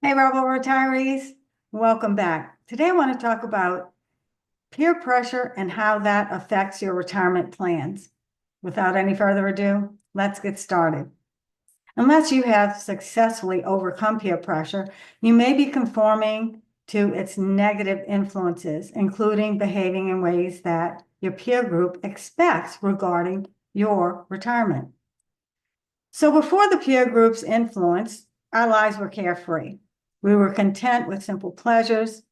Hey, Rebel retirees, welcome back. Today I want to talk about peer pressure and how that affects your retirement plans. Without any further ado, let's get started. Unless you have successfully overcome peer pressure, you may be conforming to its negative influences, including behaving in ways that your peer group expects regarding your retirement. So before the peer group's influence, our lives were carefree. We were content with simple pleasures.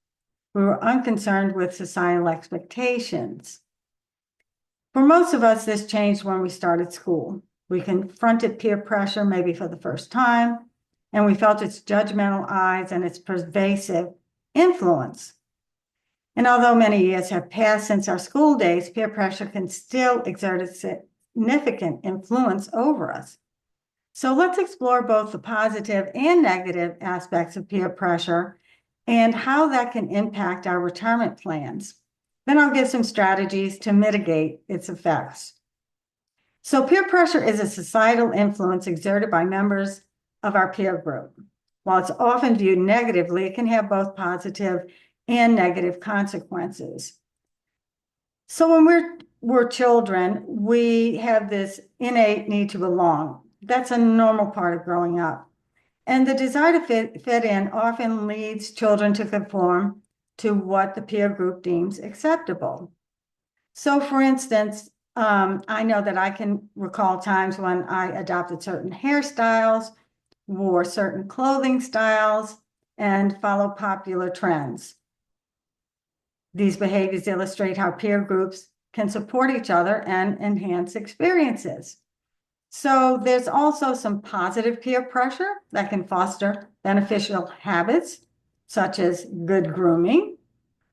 We were unconcerned with societal expectations. For most of us, this changed when we started school. We confronted peer pressure maybe for the first time, and we felt its judgmental eyes and its pervasive influence. And although many years have passed since our school days, peer pressure can still exert a significant influence over us. So let's explore both the positive and negative aspects of peer pressure and how that can impact our retirement plans. Then I'll give some strategies to mitigate its effects. So peer pressure is a societal influence exerted by members of our peer group. While it's often viewed negatively, it can have both positive and negative consequences. So when we're children, we have this innate need to belong. That's a normal part of growing up. And the desire to fit in often leads children to conform to what the peer group deems acceptable. So for instance, I know that I can recall times when I adopted certain hairstyles, wore certain clothing styles, and followed popular trends. These behaviors illustrate how peer groups can support each other and enhance experiences. So there's also some positive peer pressure that can foster beneficial habits, such as good grooming,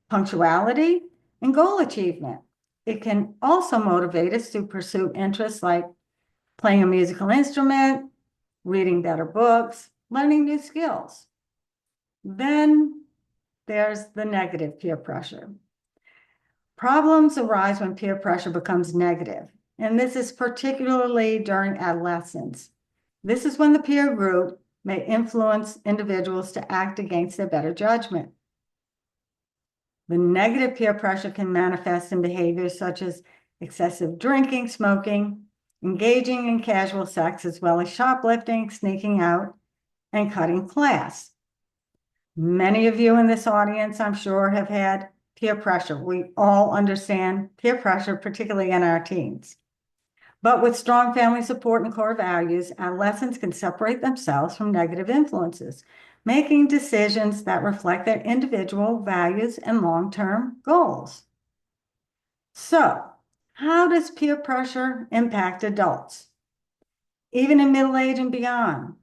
punctuality, and goal achievement. It can also motivate us to pursue interests like playing a musical instrument, reading better books, learning new skills. Then there's the negative peer pressure. Problems arise when peer pressure becomes negative, and this is particularly during adolescence. This is when the peer group may influence individuals to act against their better judgment. The negative peer pressure can manifest in behaviors such as excessive drinking, smoking, engaging in casual sex, as well as shoplifting, sneaking out, and cutting class. Many of you in this audience, I'm sure, have had peer pressure. We all understand peer pressure, particularly in our teens. But with strong family support and core values, adolescents can separate themselves from negative influences, making decisions that reflect their individual values and long-term goals. So, how does peer pressure impact adults? Even in middle age and beyond,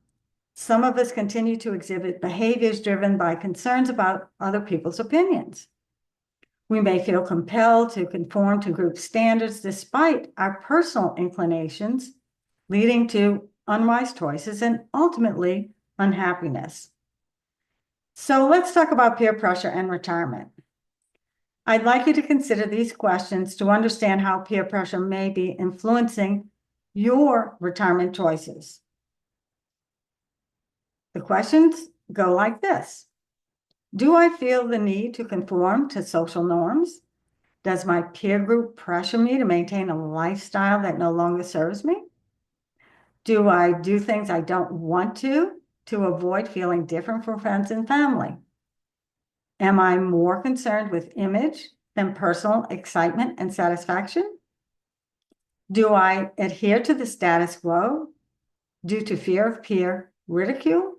some of us continue to exhibit behaviors driven by concerns about other people's opinions. We may feel compelled to conform to group standards despite our personal inclinations, leading to unwise choices and ultimately unhappiness. So let's talk about peer pressure and retirement. I'd like you to consider these questions to understand how peer pressure may be influencing your retirement choices. The questions go like this. Do I feel the need to conform to social norms? Does my peer group pressure me to maintain a lifestyle that no longer serves me? Do I do things I don't want to avoid feeling different from friends and family? Am I more concerned with image than personal excitement and satisfaction? Do I adhere to the status quo due to fear of peer ridicule?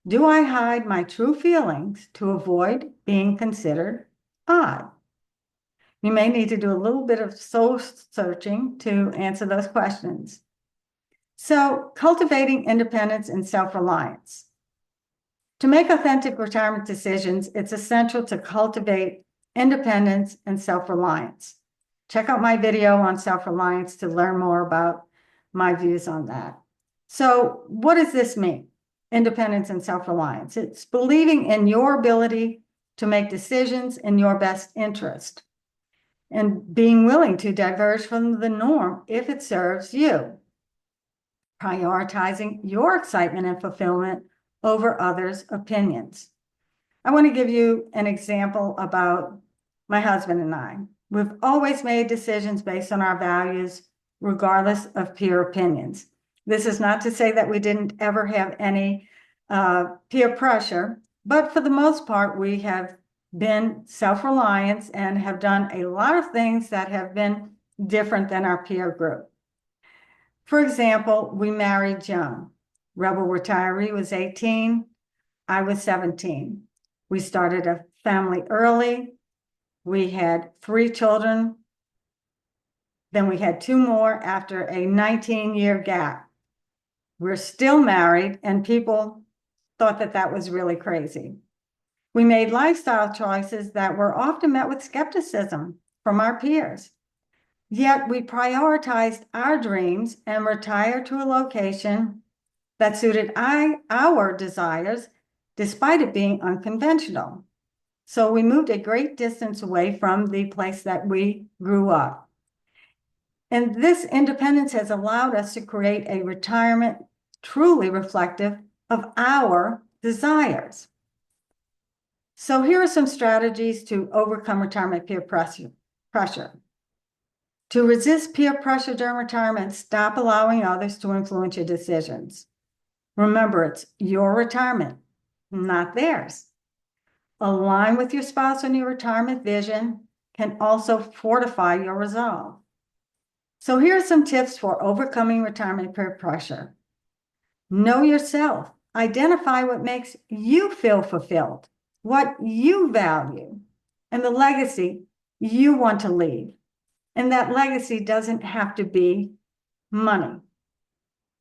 Do I hide my true feelings to avoid being considered odd? You may need to do a little bit of soul searching to answer those questions. So, cultivating independence and self-reliance. To make authentic retirement decisions, it's essential to cultivate independence and self-reliance. Check out my video on self-reliance to learn more about my views on that. So, what does this mean? Independence and self-reliance. It's believing in your ability to make decisions in your best interest and being willing to diverge from the norm if it serves you. Prioritizing your excitement and fulfillment over others' opinions. I want to give you an example about my husband and I. We've always made decisions based on our values, regardless of peer opinions. This is not to say that we didn't ever have any peer pressure, but for the most part, we have been self-reliant and have done a lot of things that have been different than our peer group. For example, we married young. Rebel retiree was 18, I was 17. We started a family early. We had 3 children. Then we had 2 more after a 19-year gap. We're still married, and people thought that that was really crazy. We made lifestyle choices that were often met with skepticism from our peers. Yet we prioritized our dreams and retired to a location that suited our desires, despite it being unconventional. So we moved a great distance away from the place that we grew up. And this independence has allowed us to create a retirement truly reflective of our desires. So here are some strategies to overcome retirement peer pressure. To resist peer pressure during retirement, stop allowing others to influence your decisions. Remember, it's your retirement, not theirs. Align with your spouse on your retirement vision can also fortify your resolve. So here are some tips for overcoming retirement peer pressure. Know yourself. Identify what makes you feel fulfilled, what you value, and the legacy you want to leave. And that legacy doesn't have to be money.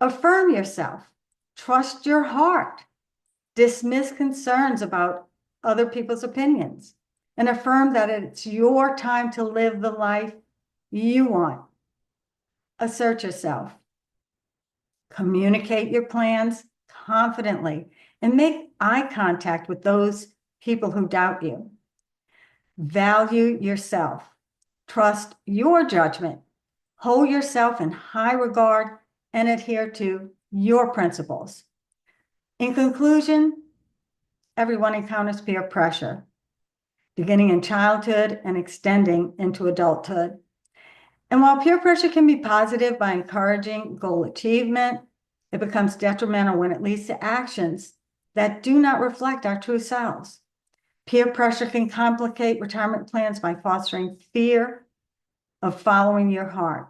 Affirm yourself. Trust your heart. Dismiss concerns about other people's opinions, and affirm that it's your time to live the life you want. Assert yourself. Communicate your plans confidently and make eye contact with those people who doubt you. Value yourself. Trust your judgment. Hold yourself in high regard and adhere to your principles. In conclusion, everyone encounters peer pressure, beginning in childhood and extending into adulthood. And while peer pressure can be positive by encouraging goal achievement, it becomes detrimental when it leads to actions that do not reflect our true selves. Peer pressure can complicate retirement plans by fostering fear of following your heart.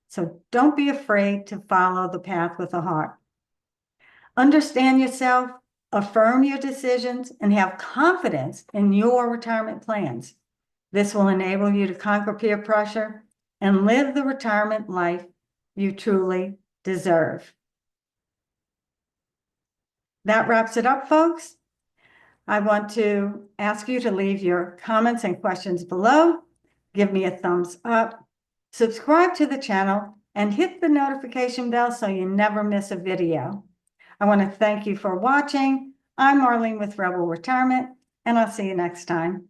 So don't be afraid to follow the path with the heart. Understand yourself, affirm your decisions, and have confidence in your retirement plans. This will enable you to conquer peer pressure and live the retirement life you truly deserve. That wraps it up, folks. I want to ask you to leave your comments and questions below. Give me a thumbs up, subscribe to the channel, and hit the notification bell so you never miss a video. I want to thank you for watching. I'm Marlene with Rebel Retirement, and I'll see you next time.